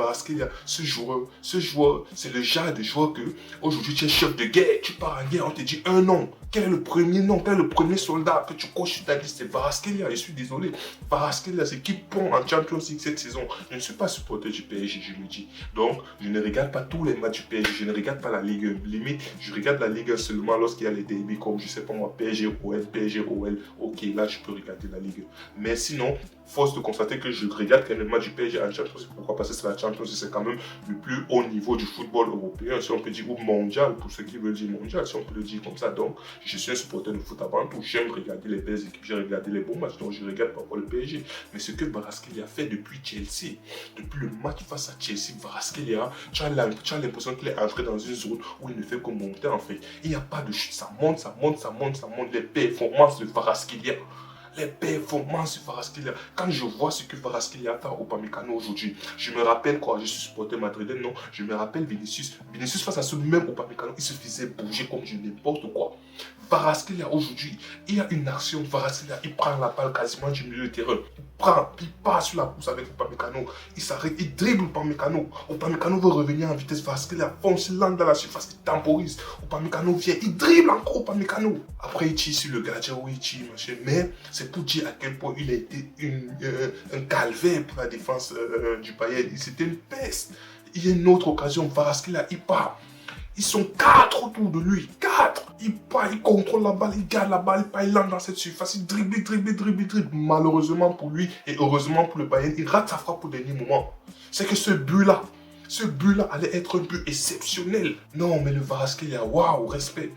Kvaratskhelia, ce joueur, c'est le genre de joueur que aujourd'hui tu es chef de guerre, tu pars en guerre, on te dit un nom. Quel est le premier nom, quel est le premier soldat que tu coches sur ta liste? C'est Kvaratskhelia, je suis désolé. Kvaratskhelia, c'est qui pond en Champions League cette saison. Je ne suis pas supporter du PSG, je le dis. Donc, je ne regarde pas tous les matchs du PSG, je ne regarde pas la Ligue 1. Limite, je regarde la Ligue 1 seulement lorsqu'il y a les derbies comme, je sais pas moi, PSG, OL, PSG, OL. Ok, là, je peux regarder la Ligue 1. Mais sinon, force de constater que je regarde quand même le match du PSG en Champions League. Pourquoi? Parce que c'est la Champions League, c'est quand même le plus haut niveau du football européen, si on peut dire, ou mondial, pour ceux qui veulent dire mondial, si on peut le dire comme ça. Donc, je suis un supporter de foot avant tout. J'aime regarder les belles équipes, j'aime regarder les bons matchs, donc je regarde parfois le PSG. Mais ce que Kvaratskhelia a fait depuis Chelsea, depuis le match face à Chelsea, Kvaratskhelia, tu as l'impression qu'il est entré dans une zone où il ne fait que monter en fait. Il n'y a pas de chute, ça monte, ça monte, ça monte, ça monte. Les performances de Kvaratskhelia. Les performances de Kvaratskhelia. Quand je vois ce que Kvaratskhelia fait au Upamecano aujourd'hui, je me rappelle quoi, je suis supporter madrilène, non, je me rappelle Vinicius. Vinicius face à ce même Upamecano, il se faisait bouger comme du n'importe quoi. Kvaratskhelia aujourd'hui, il y a une action, Kvaratskhelia, il prend la balle quasiment du milieu de terrain. Il part sur la course avec Upamecano, il s'arrête, il dribble Upamecano. Upamecano veut revenir en vitesse, Kvaratskhelia fonce, il lance dans la surface, il temporise. Upamecano vient, il dribble encore Upamecano. Après il tire sur le gardien, oui, il tire, machin. Mais c'est pour dire à quel point il a été un calvaire pour la défense du Bayern. C'était une peste. Il y a une autre occasion, Kvaratskhelia, il part. Ils sont 4 autour de lui. 4. Il part, il contrôle la balle, il garde la balle, il part, il entre dans cette surface, il dribble, dribble, dribble, dribble. Malheureusement pour lui et heureusement pour le Bayern, il rate sa frappe au dernier moment. C'est que ce but-là allait être un but exceptionnel. Non, mais le Kvaratskhelia, waouh, respect.